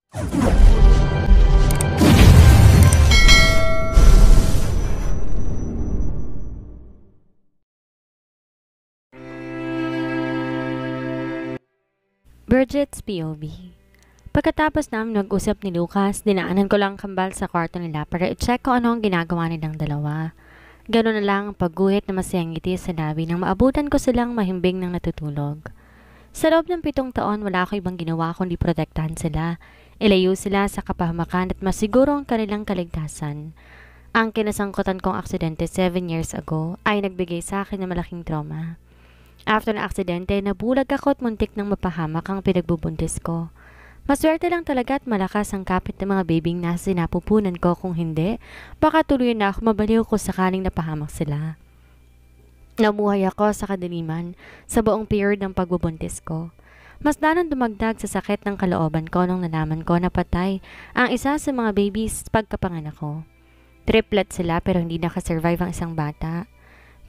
Bridget's POV. Pagkatapos namin mag-usap ni Lucas, dinaanan ko lang kambal sa kwarto nila para i-check kung ano ang ginagawa nilang dalawa. Ganoon na lang ang pagguhit na masayang ngiti sa labi nang maabutan ko silang mahimbing ng natutulog. Sa loob ng 7 taon, wala ako ibang ginawa kundi protektahan sila, ilayo sila sa kapahamakan at masiguro ang kanilang kaligtasan. Ang kinasangkutan kong aksidente 7 years ago ay nagbigay sa akin ng malaking trauma. After na aksidente, nabulag ako at muntik nang mapahamak ang pinagbubuntis ko. Maswerte lang talaga at malakas ang kapit ng mga babing na sinapupunan ko, kung hindi, baka tuloy na ako mabaliw kung sakaling napahamak sila. Namuhay ako sa kadiliman sa buong period ng pagbubuntis ko. Mas lalong dumagdag sa sakit ng kalooban ko nung nalaman ko na patay ang isa sa mga babies pagkapanganak ko. Triplet sila pero hindi nakasurvive ang isang bata.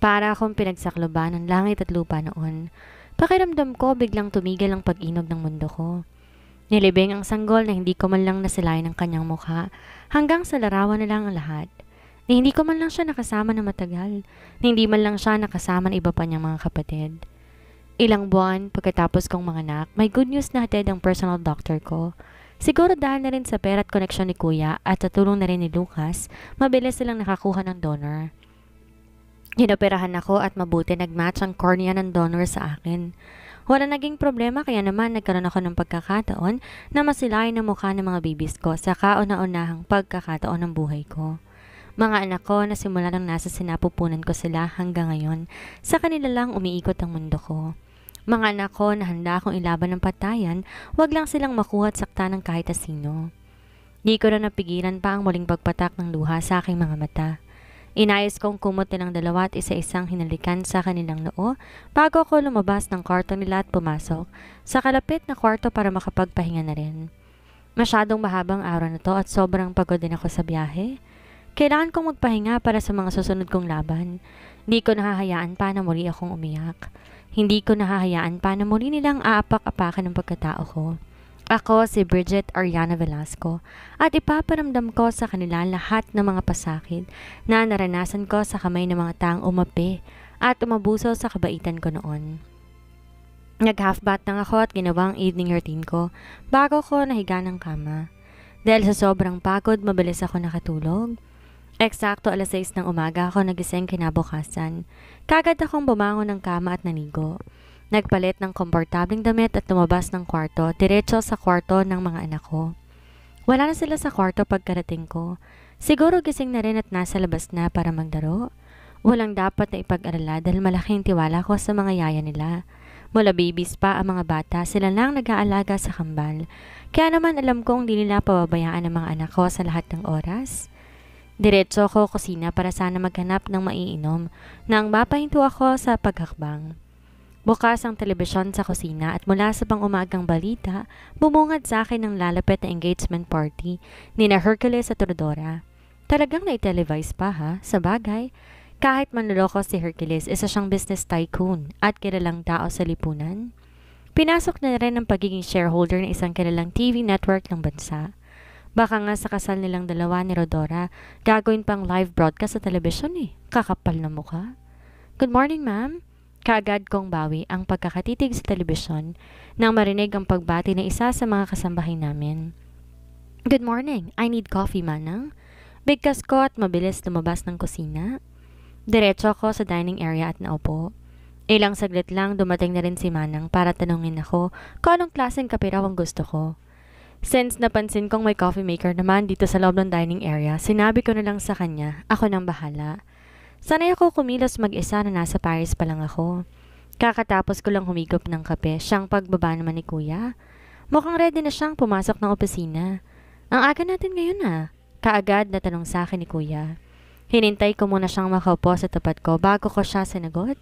Para akong pinagsakloban ng langit at lupa noon. Pakiramdam ko biglang tumigil ang pag-inog ng mundo ko. Nilibing ang sanggol na hindi ko man lang nasilayan ng kanyang mukha hanggang sa larawan na lang ang lahat. Na hindi ko man lang siya nakasama na matagal. Na hindi man lang siya nakasama ng iba pa niyang mga kapatid. Ilang buwan pagkatapos kong manganak, may good news na hatid ang personal doctor ko. Siguro dahil na rin sa pera at koneksyon ni Kuya at sa tulong na rin ni Lucas, mabilis silang nakakuha ng donor. Inoperahan ako at mabuti nag-match ang cornea ng donor sa akin. Wala naging problema kaya naman nagkaroon ako ng pagkakataon na masilayan ang mukha ng mga babies ko sa kauna-unahang pagkakataon ng buhay ko. Mga anak ko na simula nang nasa sinapupunan ko sila hanggang ngayon, sa kanila lang umiikot ang mundo ko. Mga anak ko na handa akong ilaban ng patayan, wag lang silang makuha at sakta ng kahit sino. Di ko na napigilan pa ang muling pagpatak ng luha sa aking mga mata. Inayos kong kumot nilang dalawa at isa-isang hinalikan sa kanilang noo bago ako lumabas ng kwarto nila at pumasok sa kalapit na kwarto para makapagpahinga na rin. Masyadong mahabang araw na to at sobrang pagod din ako sa biyahe. Kailangan kong magpahinga para sa mga susunod kong laban. Hindi ko nahahayaan pa na muli akong umiyak. Hindi ko nahahayaan pa na muli nilang aapak-apakan ng pagkatao ko. Ako si Bridget Ariana Velasco at ipaparamdam ko sa kanila lahat ng mga pasakit na naranasan ko sa kamay ng mga taong umapi at umabuso sa kabaitan ko noon. Nag-half bath lang ako at ginawang evening routine ko bago ko nahiga ng kama. Dahil sa sobrang pagod, mabilis ako nakatulog. Eksakto 6:00 ng umaga ako nagising kinabukasan. Kagad akong bumangon ng kama at nanigo. Nagpalit ng komportabling damit at lumabas ng kwarto, diretso sa kwarto ng mga anak ko. Wala na sila sa kwarto pagkarating ko. Siguro gising na rin at nasa labas na para magdaro. Walang dapat na ipag-alala dahil malaking tiwala ko sa mga yaya nila. Mula babies pa ang mga bata, sila lang nag-aalaga sa kambal. Kaya naman alam kong di nila pababayaan ang mga anak ko sa lahat ng oras. Diretso ko kusina para sana maghanap ng maiinom nang mapahinto ako sa paghakbang. Bukas ang telebisyon sa kusina at mula sa pang-umagang balita, bumungad sa akin ng lalapit na engagement party ni na Hercules at Rodora. Talagang na-televise pa ha, sa bagay. Kahit manloloko si Hercules, isa siyang business tycoon at kilalang tao sa lipunan. Pinasok na rin ang pagiging shareholder ng isang kilalang TV network ng bansa. Baka nga sa kasal nilang dalawa ni Rodora, gagawin pang live broadcast sa telebisyon eh. Kakapal na mukha. Good morning, ma'am. Kaagad kong bawi ang pagkakatitig sa telebisyon nang marinig ang pagbati ng isa sa mga kasambahay namin. Good morning, I need coffee, manang. Bigkas ko at mabilis lumabas ng kusina. Diretso ako sa dining area at naupo. Ilang saglit lang dumating na rin si Manang para tanungin ako kung anong klaseng kape raw ang gusto ko. Since napansin kong may coffee maker naman dito sa loob ng dining area, sinabi ko na lang sa kanya, ako nang bahala. Sanay ako kumilos mag-isa na nasa Paris pa lang ako. Kakatapos ko lang humigop ng kape, siyang pagbaba naman ni Kuya. Mukhang ready na siyang pumasok ng opisina. Ang aga natin ngayon ah. Kaagad na tanong sa akin ni Kuya. Hinintay ko muna siyang makaupo sa tapat ko bago ko siya sinagot.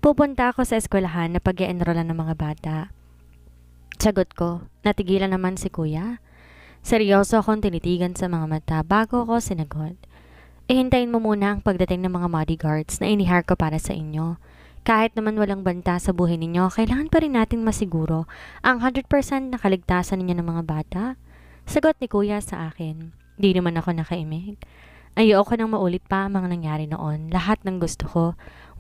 Pupunta ako sa eskwelahan na pag-i-enrollan ng mga bata. Sagot ko, natigilan naman si Kuya. Seryoso akong tinitigan sa mga mata bago ko sinagot. Ihintayin mo muna ang pagdating ng mga bodyguards na inihire ko para sa inyo. Kahit naman walang banta sa buhay ninyo, kailangan pa rin natin masiguro ang 100% na kaligtasan ninyo ng mga bata. Sagot ni kuya sa akin. Di naman ako nakaimik. Ayoko nang maulit pa ang mga nangyari noon. Lahat ng gusto ko.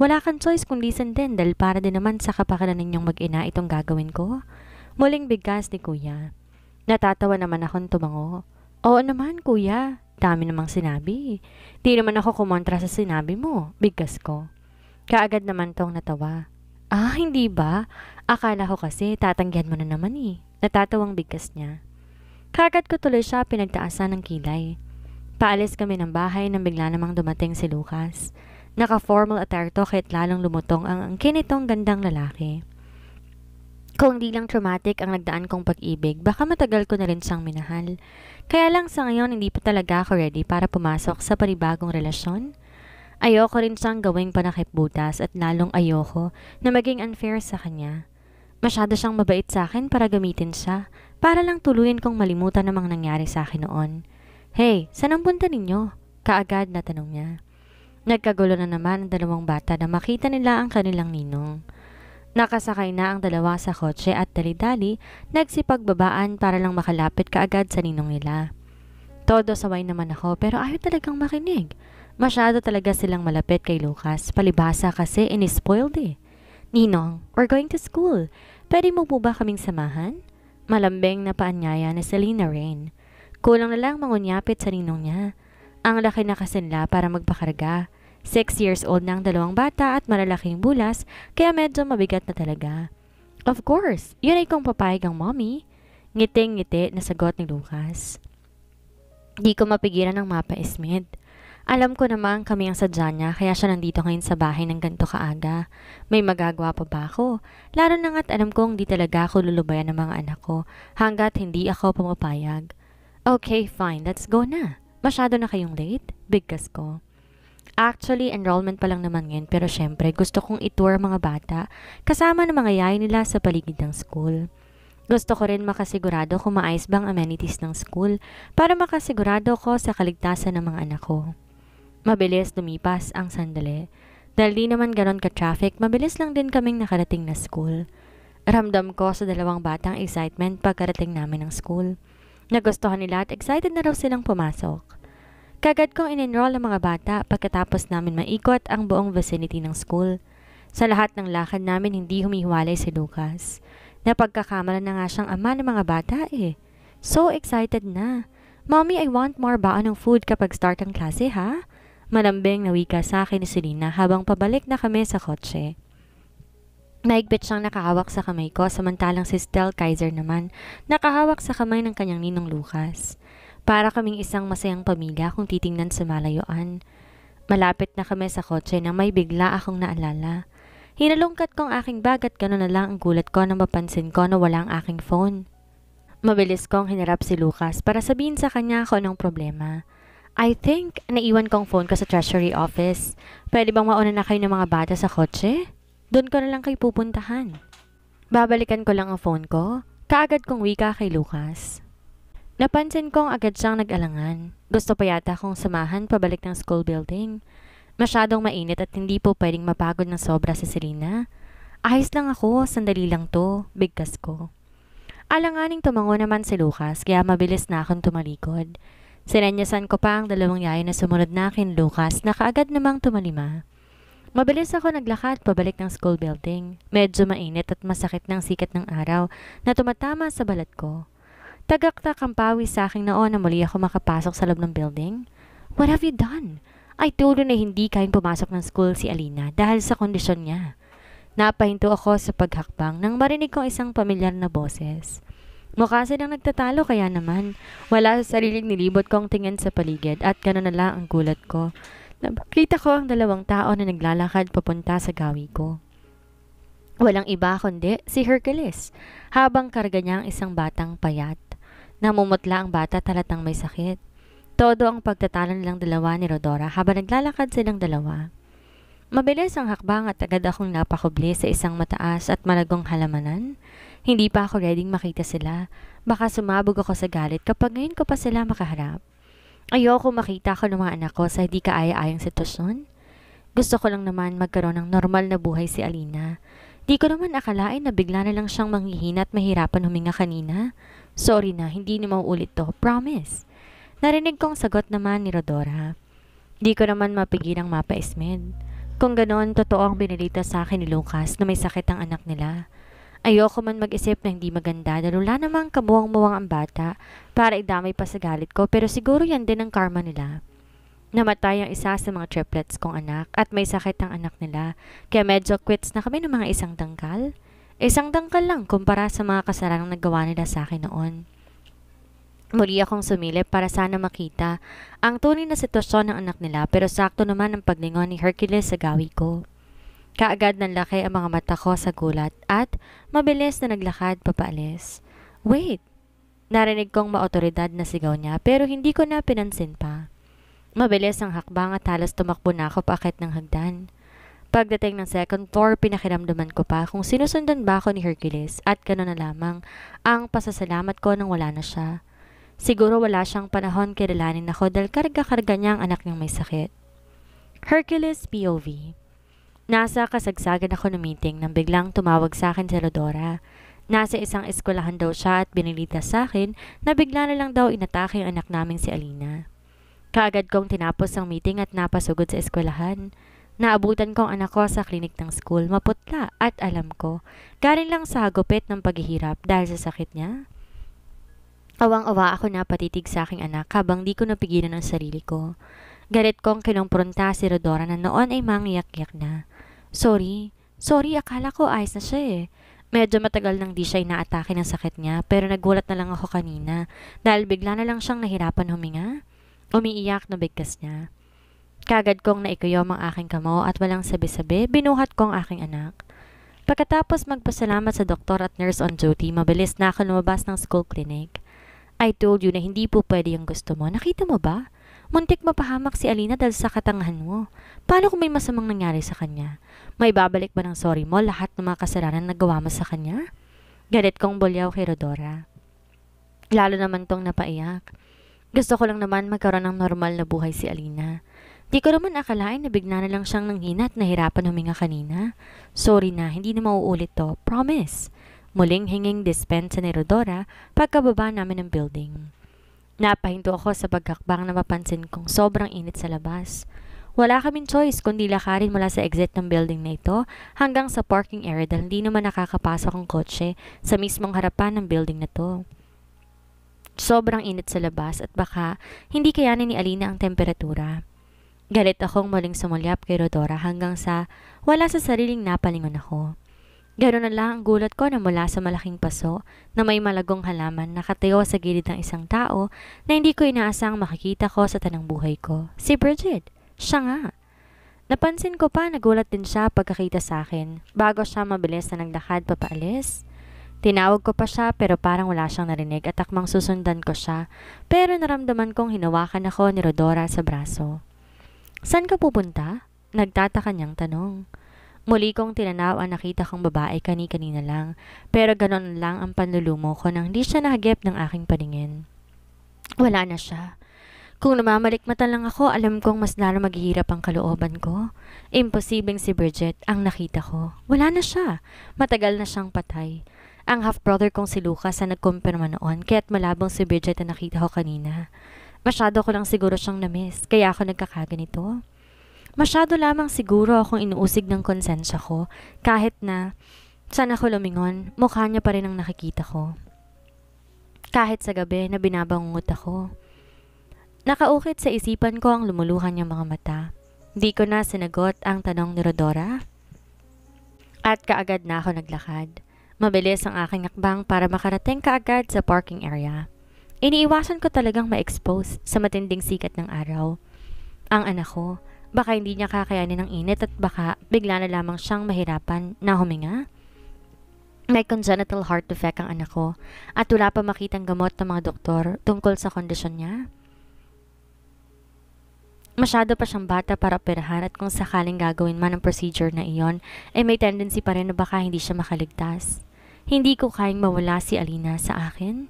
Wala kang choice kundi sundin dahil para din naman sa kapakanan ninyong mag-ina itong gagawin ko. Muling bigkas ni kuya. Natatawa naman akong tumango. Oo naman kuya. Dami namang sinabi. Di naman ako kumontra sa sinabi mo. Bigkas ko. Kaagad naman tong natawa. Ah, hindi ba? Akala ko kasi tatanggihan mo na naman eh. Natatawang bigkas niya. Kaagad ko tuloy siya pinagtaasan ng kilay. Paalis kami ng bahay nang bigla namang dumating si Lucas. Naka-formal attire to kahit lalong lumutong ang angkin nitong gandang lalaki. Kung di lang traumatic ang nagdaan kong pag-ibig, baka matagal ko na rin siyang minahal. Kaya lang sa ngayon hindi pa talaga ako ready para pumasok sa panibagong relasyon. Ayoko rin siyang gawing panakipbutas at lalong ayoko na maging unfair sa kanya. Masyado siyang mabait sa akin para gamitin siya, para lang tuluyin kong malimutan ang mga nangyari sa akin noon. Hey, saan ang punta ninyo? Kaagad na tanong niya. Nagkagulo na naman ang dalawang bata na makita nila ang kanilang ninong. Nakasakay na ang dalawa sa kotse at dali-dali nagsipagbabaan para lang makalapit kaagad sa ninong nila. Todo saway naman ako pero ayaw talagang makinig. Masyado talaga silang malapit kay Lucas. Palibhasa kasi inispoiled eh. Ninong, we're going to school. Pwede mo po ba kaming samahan? Malambing na paanyaya ni Selena Rain. Kulang na lang mangunyapit sa ninong niya. Ang laki na kasi nila para magpakarga. 6 years old na ang dalawang bata at malalaking bulas kaya medyo mabigat na talaga. Of course, yun ay kung papayag ang mommy. Ngiting-ngiti na sagot ni Lucas. Di ko mapigilan ng mapa-ismid. Alam ko naman kami ang sadya niya kaya siya nandito ngayon sa bahay ng ganito kaaga. May magagawa pa ba ako? Lalo na nga't alam kong di talaga ako lulubayan ng mga anak ko hanggat hindi ako pumapayag. Okay, fine, let's go na. Masyado na kayong late? Bigkas ko. Actually, enrollment pa lang naman ngayon pero syempre gusto kong itour mga bata kasama ng mga yaya nila sa paligid ng school. Gusto ko rin makasigurado kung maayos bang amenities ng school para makasigurado ko sa kaligtasan ng mga anak ko. Mabilis lumipas ang sandali. Dahil di naman ganon ka-traffic, mabilis lang din kaming nakarating na school. Ramdam ko sa dalawang batang excitement pagkarating namin ng school. Nagustuhan nila at excited na raw silang pumasok. Kagad kong in-enroll ang mga bata pagkatapos namin maikot ang buong vicinity ng school. Sa lahat ng lakad namin hindi humihiwalay si Lucas. Napagkakamalan na nga siyang ama ng mga bata eh. So excited na. Mommy, I want more baon ng food kapag start ang klase ha? Malambing na wika sa akin ni Selena habang pabalik na kami sa kotse. Mahigpit siyang nakahawak sa kamay ko samantalang si Stel Kaiser naman nakahawak sa kamay ng kanyang ninong Lucas. Para kaming isang masayang pamilya kung titingnan sa malayuan. Malapit na kami sa kotse nang may bigla akong naalala. Hinalungkat ko ang aking bag at gano'n na lang ang gulat ko nang mapansin ko na wala ang aking phone. Mabilis kong hinarap si Lucas para sabihin sa kanya kung anong problema. I think naiwan kong phone ko sa treasury office. Pwede bang mauna na kayo ng mga bata sa kotse? Doon ko na lang kayo pupuntahan. Babalikan ko lang ang phone ko. Kaagad kong wika kay Lucas. Napansin kong agad siyang nag-alangan. Gusto pa yata akong samahan pabalik ng school building. Masyadong mainit at hindi po pwedeng mapagod ng sobra si Selena. Ayos lang ako, sandali lang to, bigkas ko. Alanganing tumango naman si Lucas kaya mabilis na akong tumalikod. Sinenyasan ko pa ang dalawang yaya na sumunod na akin Lucas na kaagad namang tumalima. Mabilis ako naglakad pabalik ng school building. Medyo mainit at masakit ng sikat ng araw na tumatama sa balat ko. Tagaktak ang pawis sa aking noon na muli ako makapasok sa loob ng building. What have you done? I told you na hindi kayang pumasok ng school si Alina dahil sa kondisyon niya. Napahinto ako sa paghakbang nang marinig kong isang pamilyar na boses. Mukha silang nagtatalo kaya naman wala sa sariling nilibot kong tingin sa paligid at gano'n na lang ang gulat ko. Nakita ko ang dalawang tao na naglalakad papunta sa gawi ko. Walang iba kundi si Hercules habang karga niya ang isang batang payat. Namumutla ang bata talatang may sakit. Todo ang pagtatalo nilang dalawa ni Rodora habang naglalakad silang dalawa. Mabilis ang hakbang at agad akong napakubli sa isang mataas at malagong halamanan. Hindi pa ako readyng makita sila. Baka sumabog ako sa galit kapag ngayon ko pa sila makaharap. Ayoko makita ko ng mga anak ko sa hindi kaaya-ayang sitwasyon. Gusto ko lang naman magkaroon ng normal na buhay si Alina. Di ko naman akalain na bigla na lang siyang manghihina at mahirapan huminga kanina. Sorry na, hindi na mauulit to. Promise. Narinig kong sagot naman ni Rodora. Di ko naman mapigilang mapaismed. Kung ganoon, totoo ang binilita sa akin ni Lucas na may sakit ang anak nila. Ayoko man mag-isip na hindi maganda dahil wala namang kabuwang-muwang ang bata para idamay pa sa galit ko, pero siguro yan din ang karma nila. Namatay ang isa sa mga triplets kong anak at may sakit ang anak nila, kaya medyo quits na kami ng mga isang dangkal. Isang dangkal lang kumpara sa mga kasaranang nagawa nila sa akin noon. Muli akong sumilip para sana makita ang tunay na sitwasyon ng anak nila, pero sakto naman ang paglingon ni Hercules sa gawi ko. Kaagad nanlaki ang mga mata ko sa gulat at mabilis na naglakad papaalis. Wait! Narinig kong maotoridad na sigaw niya pero hindi ko na pinansin pa. Mabilis ang hakbang at halos tumakbo na ako paakit ng hagdan. Pagdating ng second floor, pinakiramdaman ko pa kung sinusundan ba ako ni Hercules at gano'n na lamang ang pasasalamat ko nang wala na siya. Siguro wala siyang panahon kilalanin ako dahil karga-karga niya ang anak niyang may sakit. Hercules POV. Nasa kasagsagan ako ng meeting nang biglang tumawag sa akin si Rodora. Nasa isang eskwelahan daw siya at binilita sa akin na bigla na lang daw inatake ang anak naming si Alina. Kaagad kong tinapos ang meeting at napasugod sa eskwelahan. Naabutan ko ang anak ko sa klinik ng school, maputla at alam ko, galing lang sa hagupit ng paghihirap dahil sa sakit niya. Awang-awa ako na patitig sa aking anak habang di ko napigilan ang sarili ko. Galit kong kinumpronta si Rodora na noon ay mangyak-yak na. Sorry, akala ko ayos na siya eh. Medyo matagal nang di siya inaatake ng sakit niya pero nagulat na lang ako kanina dahil bigla na lang siyang nahirapan huminga. Umiiyak na bigkas niya. Kagad kong naikuyom ang aking kamo at walang sabi-sabi, binuhat ko ang aking anak. Pagkatapos magpasalamat sa doktor at nurse on duty, mabilis na ako lumabas ng school clinic. I told you na hindi po pwede yung gusto mo. Nakita mo ba? Muntik mapahamak si Alina dahil sa katangahan mo. Paano kung may masamang nangyari sa kanya? May babalik ba ng sorry mo lahat ng mga kasalanan na nagawa mo sa kanya? Galit kong bulyaw kay Rodora. Lalo naman tong napaiyak. Gusto ko lang naman magkaroon ng normal na buhay si Alina. Di ko naman akalain na bigla na lang siyang nanghina at nahirapan huminga kanina. Sorry na, hindi na mauulit to. Promise. Muling hinging dispensa ni Rodora pagkababa namin ng building. Napahinto ako sa pagkakbang na mapansin kong sobrang init sa labas. Wala kaming choice kundi lakarin mula sa exit ng building na ito hanggang sa parking area dahil hindi naman nakakapasok ang kotse sa mismong harapan ng building na to. Sobrang init sa labas at baka hindi kayanin ni Alina ang temperatura. Galit akong muling sumulyap kay Rodora hanggang sa wala sa sariling napalingon ako. Ganoon na lang ang gulat ko na mula sa malaking paso na may malagong halaman nakatayo sa gilid ng isang tao na hindi ko inaasang makikita ko sa tanang buhay ko. Si Bridget. Siya nga. Napansin ko pa nagulat din siya pagkakita sa akin bago siya mabilis na naglakad papaalis. Tinawag ko pa siya pero parang wala siyang narinig at akmang susundan ko siya pero naramdaman kong hinawakan ako ni Rodora sa braso. Saan ka pupunta? Nagtataka niyang tanong. Muli kong tinanaw ang nakita kong babae kani-kanina lang, pero ganon lang ang panlulumo ko nang hindi siya nahagip ng aking paningin. Wala na siya. Kung namamalikmatan lang ako, alam kong mas lalo maghihirap ang kalooban ko. Imposibleng si Bridget ang nakita ko. Wala na siya. Matagal na siyang patay. Ang half-brother kong si Lucas na nagkumpirma noon, kaya't malabong si Bridget na nakita ko kanina. Masyado ko lang siguro siyang na-miss, kaya ako nagkakaganito. Masyado lamang siguro akong inuusig ng konsensya ko kahit na saan ako lumingon, mukha niya pa rin ang nakikita ko. Kahit sa gabi na binabangungot ako. Nakaukit sa isipan ko ang lumuluhan niyang mga mata. Di ko na sinagot ang tanong ni Rodora at kaagad na ako naglakad. Mabilis ang aking akbang para makarating kaagad sa parking area. Iniiwasan ko talagang ma-expose sa matinding sikat ng araw. Ang anak ko, baka hindi niya kakayanin ng init at baka bigla na lamang siyang mahirapan na huminga. May congenital heart defect ang anak ko at wala pa makitang gamot ng mga doktor tungkol sa kondisyon niya. Masyado pa siyang bata para operahan at kung sakaling gagawin man ang procedure na iyon, ay may tendency pa rin na baka hindi siya makaligtas. Hindi ko kayang mawala si Alina sa akin.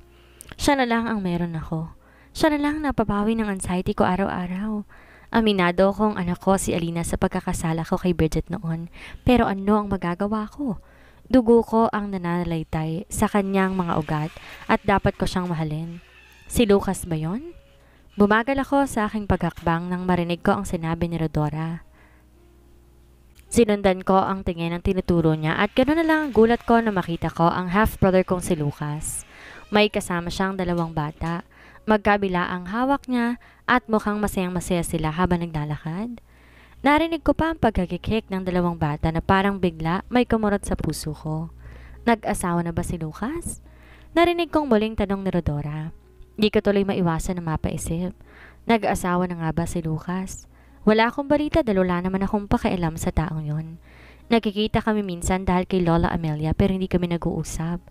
Siya na lang ang meron ako. Siya na lang napapawi ng anxiety ko araw-araw. Aminado kong anak ko si Alina sa pagkakasala ko kay Bridget noon, pero ano ang magagawa ko? Dugo ko ang nananalaytay sa kanyang mga ugat at dapat ko siyang mahalin. Si Lucas ba yon? Bumagal ako sa aking paghakbang nang marinig ko ang sinabi ni Rodora. Sinundan ko ang tingin ng tinuturo niya at gano'n na lang ang gulat ko na makita ko ang half-brother kong si Lucas. May kasama siyang 2 bata. Magkabila ang hawak niya at mukhang masayang-masaya sila habang naglalakad. Narinig ko pa ang pagkakikik ng 2 bata na parang bigla may kumurot sa puso ko. Nag-asawa na ba si Lucas? Narinig kong muling tanong ni Rodora. Di ko tuloy maiwasan na mapaisip. Nag-asawa na nga ba si Lucas? Wala akong balita dahil wala naman akong pakialam sa taong yon. Nagkikita kami minsan dahil kay Lola Amelia pero hindi kami nag-uusap.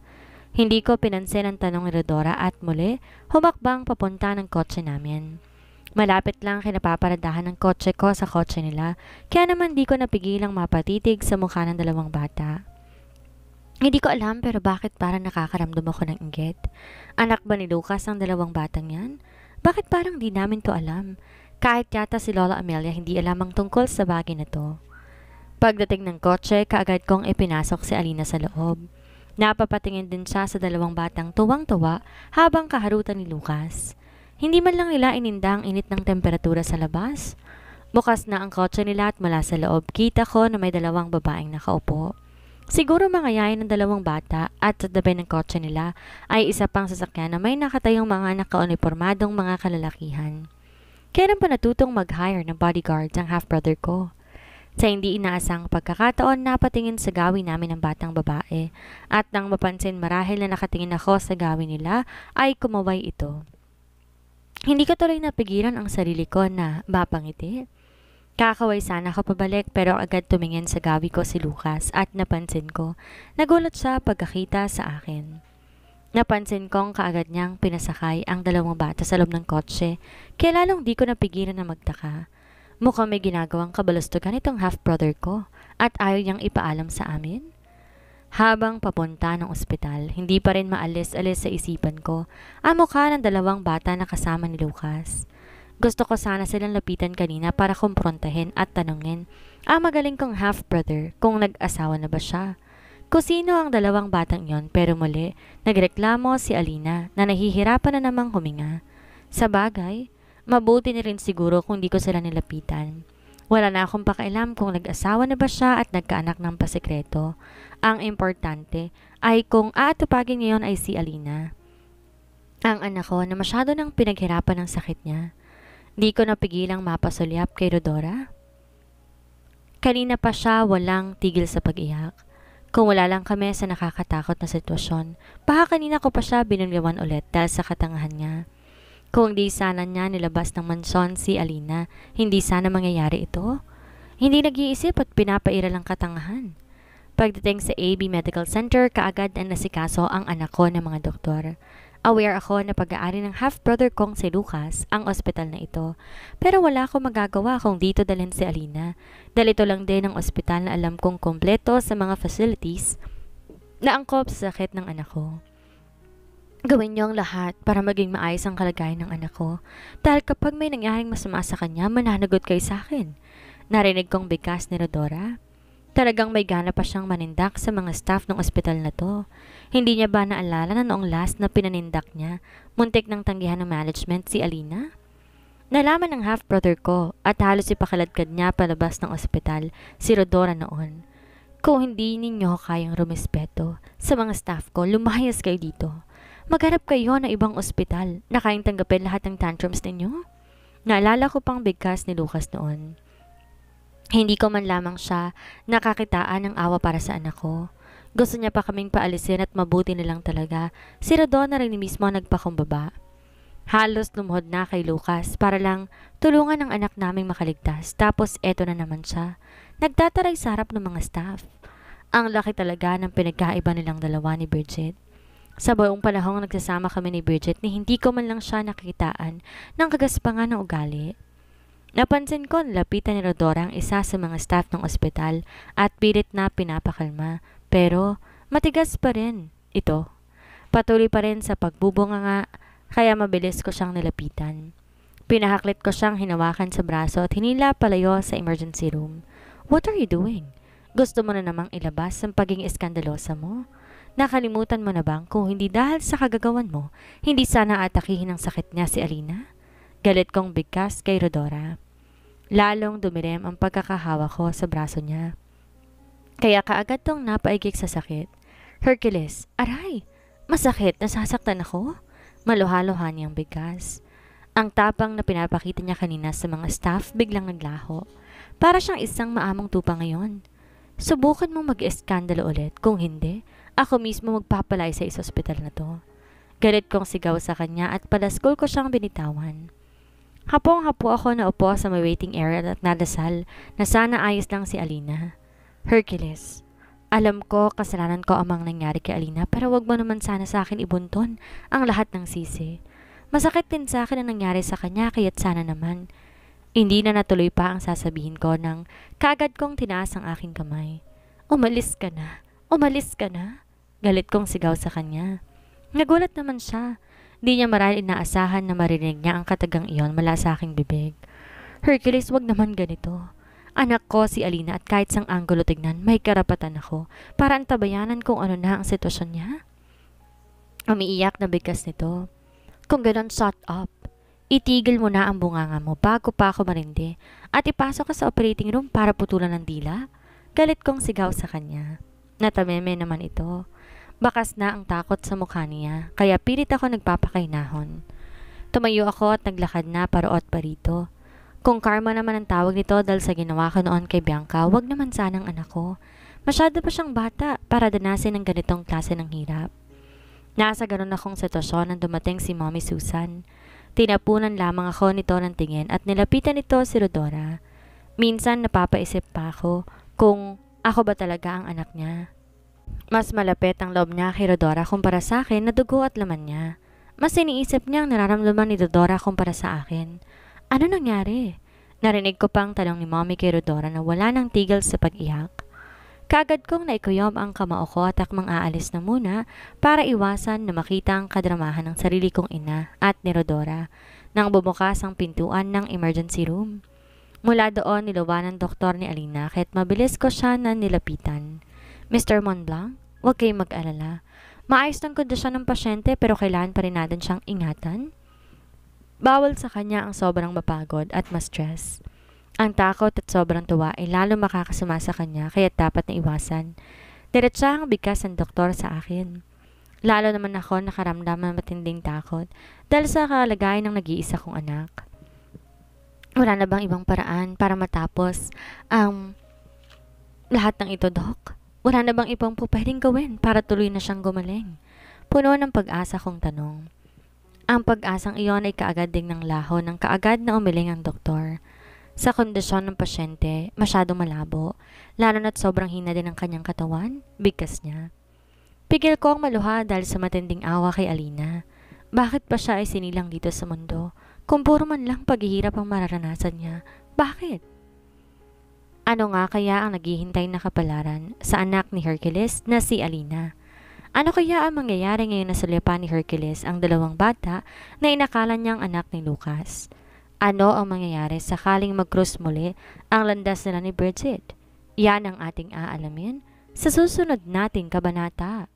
Hindi ko pinansin ang tanong ni Rodora at muli, humakbang papunta ng kotse namin. Malapit lang kinapaparadahan ng kotse ko sa kotse nila, kaya naman di ko napigilang mapatitig sa mukha ng 2 bata. Hindi ko alam pero bakit parang nakakaramdam ako ng inggit. Anak ba ni Lucas ang 2 batang yan? Bakit parang di namin to alam? Kahit yata si Lola Amelia hindi alam ang tungkol sa bagay na to. Pagdating ng kotse, kaagad kong ipinasok si Alina sa loob. Napapatingin din siya sa 2 batang tuwang-tuwa habang kaharutan ni Lucas. Hindi man lang nila ininda ang init ng temperatura sa labas. Bukas na ang kotse nila at mula sa loob, kita ko na may 2 babaeng nakaupo. Siguro mga yayin ng 2 bata at sa tabi ng kotse nila ay isa pang sasakyan na may nakatayong mga nakaunipormadong mga kalalakihan. Kailan pa natutong mag-hire ng bodyguards ang half-brother ko? Sa hindi inaasang pagkakataon, napatingin sa gawin namin ng batang babae at nang mapansin marahil na nakatingin ako sa gawin nila ay kumaway ito. Hindi ko tuloy napigilan ang sarili ko na mapangiti. Kakaway sana ako pabalik pero agad tumingin sa gawi ko si Lucas at napansin ko, nagulat siya pagkakita sa akin. Napansin kong kaagad niyang pinasakay ang 2 bata sa loob ng kotse, kaya lalong di ko napigilan na magtaka. Mukhang may ginagawang kabalastugan itong half-brother ko at ayaw niyang ipaalam sa amin. Habang papunta ng ospital, hindi pa rin maalis-alis sa isipan ko ang mukha ng 2 bata na kasama ni Lucas. Gusto ko sana silang lapitan kanina para kumprontahin at tanungin ang magaling kong half-brother kung nag-asawa na ba siya. Kung sino ang 2 batang yon pero muli, nagreklamo si Alina na nahihirapan na namang huminga. Sa bagay, mabuti na rin siguro kung di ko sila nilapitan. Wala na akong pakialam kung nag-asawa na ba siya at nagkaanak ng pasikreto. Ang importante ay kung aatupagin ngayon ay si Alina. Ang anak ko na masyado nang pinaghirapan ng sakit niya. Di ko napigilang mapasulyap kay Rodora. Kanina pa siya walang tigil sa pag-iyak. Kung wala lang kami sa nakakatakot na sitwasyon, baka kanina ko pa siya binulyawan ulit dahil sa katangahan niya. Kung di sana niya nilabas ng mansyon si Alina, hindi sana mangyayari ito. Hindi nag-iisip at pinapaira lang katangahan. Pagdating sa AB Medical Center, kaagad na nasikaso ang anak ko ng mga doktor. Aware ako na pag-aari ng half-brother kong si Lucas ang ospital na ito. Pero wala akong magagawa kung dito dalhin si Alina. Dahil ito lang din ang ospital na alam kong kompleto sa mga facilities na angkop sa sakit ng anak ko. Gawin niyo ang lahat para maging maayos ang kalagayan ng anak ko. Dahil kapag may nangyaring masama sa kanya, mananagot kayo sa akin. Narinig kong bigkas ni Rodora. Talagang may gana pa siyang manindak sa mga staff ng ospital na to. Hindi niya ba naalala na noong last na pinanindak niya, muntik ng tanggihan ng management si Alina? Nalaman ng half-brother ko at halos ipakaladkad niya palabas ng ospital si Rodora noon. Kung hindi ninyo kayang rumispeto sa mga staff ko, lumayas kayo dito. Maghanap kayo ng ibang ospital na kayang tanggapin lahat ng tantrums ninyo. Naalala ko pang bigkas ni Lucas noon. Hindi ko man lamang siya nakakitaan ng awa para sa anak ko. Gusto niya pa kaming paalisin at mabuti na lang talaga. Si Rodon na rin mismo nagpakumbaba. Halos lumuhod na kay Lucas para lang tulungan ang anak naming makaligtas. Tapos eto na naman siya. Nagtataray sa harap ng mga staff. Ang laki talaga ng pinagkaiba nilang 2 ni Bridget. Sa buong panahong nagsasama kami ni Bridget ni hindi ko man lang siya nakikitaan ng kagaspangan ng ugali. Napansin ko lapitan ni Rodora ang isa sa mga staff ng ospital at pilit na pinapakalma. Pero matigas pa rin ito. Patuloy pa rin sa pagbubunganga kaya mabilis ko siyang nilapitan. Pinahaklit ko siyang hinawakan sa braso at hinila palayo sa emergency room. What are you doing? Gusto mo na namang ilabas ang pagiging eskandalosa mo? Nakalimutan mo na bang kung hindi dahil sa kagagawan mo, hindi sana atakihin ng sakit niya si Alina? Galit kong bigkas kay Rodora. Lalong dumilim ang pagkakahawa ko sa braso niya. Kaya kaagad tong napaigik sa sakit. Hercules, aray! Masakit, nasasaktan ako? Maluha-luha niyang bigkas. Ang tapang na pinapakita niya kanina sa mga staff biglang naglaho. Para siyang isang maamong tupa ngayon. Subukan mong mag-eskandalo ulit. Kung hindi, ako mismo magpapalay sa ospital na to. Galit kong sigaw sa kanya at palaskol ko siyang binitawan. Hapong-hapo ako na upo sa may waiting area at nadasal na sana ayos lang si Alina. Hercules, alam ko kasalanan ko amang nangyari kay Alina pero wag mo naman sana sa akin ibunton ang lahat ng sisi. Masakit din sa akin ang nangyari sa kanya kaya't sana naman. Hindi na natuloy pa ang sasabihin ko nang kaagad kong tinaas ang aking kamay. Umalis ka na, umalis ka na. Galit kong sigaw sa kanya. Nagulat naman siya. Di niya marahil inaasahan na marinig niya ang katagang iyon mula sa aking bibig. Hercules, wag naman ganito. Anak ko si Alina at kahit sang anggulo tignan, may karapatan ako para antabayanan kung ano na ang sitwasyon niya. Umiiyak na bigkas nito. Kung ganon, shut up. Itigil mo na ang bunganga mo bago pa ako marindi at ipasok ka sa operating room para putulan ng dila. Galit kong sigaw sa kanya. Natameme naman ito. Bakas na ang takot sa mukha niya, kaya pilit ako nagpapakainahon. Tumayo ako at naglakad na paroot pa rito. Kung karma naman ang tawag nito dahil sa ginawa ko noon kay Bianca, wag naman sanang anak ko. Masyado pa siyang bata para danasin ang ganitong klase ng hirap. Nasa ganun akong sitwasyon nang dumating si Mommy Susan. Tinapunan lamang ako nito ng tingin at nilapitan nito si Rodora. Minsan napapaisip pa ako kung ako ba talaga ang anak niya. Mas malapit ang loob niya kay Rodora kumpara sa akin na dugo at laman niya. Mas iniisip niya ang nararamdaman ni Rodora kumpara sa akin. Ano nangyari? Narinig ko pang tanong ni Mommy kay Rodora na wala nang tigil sa pag-iyak. Kaagad kong naikuyom ang kamao ko at akmang aalis na muna para iwasan na makita ang kadramahan ng sarili kong ina at ni Rodora nang bumukas ang pintuan ng emergency room. Mula doon niluwa ng doktor ni Alina kahit mabilis ko siya na nilapitan. Mr. Montblanc, huwag kayong mag-alala. Maayos ng kondisyon ng pasyente pero kailangan pa rin natin siyang ingatan. Bawal sa kanya ang sobrang mapagod at ma-stress. Ang takot at sobrang tuwa ay lalo makakasama sa kanya kaya dapat na iwasan. Diretsa ang bigkas ng doktor sa akin. Lalo naman ako nakaramdam ng matinding takot dahil sa kalagayan ng nag-iisa kong anak. Wala na bang ibang paraan para matapos ang lahat ng ito, Doc? Wala na bang ibang pwedeng gawin para tuloy na siyang gumaling? Puno ng pag-asa kong tanong. Ang pag-asang iyon ay kaagad ding ng laho ng kaagad na umiling ang doktor. Sa kondisyon ng pasyente, masyadong malabo, lalo na't sobrang hina din ang kanyang katawan, bigkas niya. Pigil ko ang maluha dahil sa matinding awa kay Alina. Bakit pa siya ay sinilang dito sa mundo? Kung puro man lang paghihirap ang mararanasan niya, bakit? Ano nga kaya ang naghihintay na kapalaran sa anak ni Hercules na si Alina? Ano kaya ang mangyayari ngayon na sulipan ni Hercules ang dalawang bata na inakala niyang anak ni Lucas? Ano ang mangyayari sakaling mag-cross muli ang landas nila ni Bridget? Yan ang ating aalamin sa susunod nating kabanata.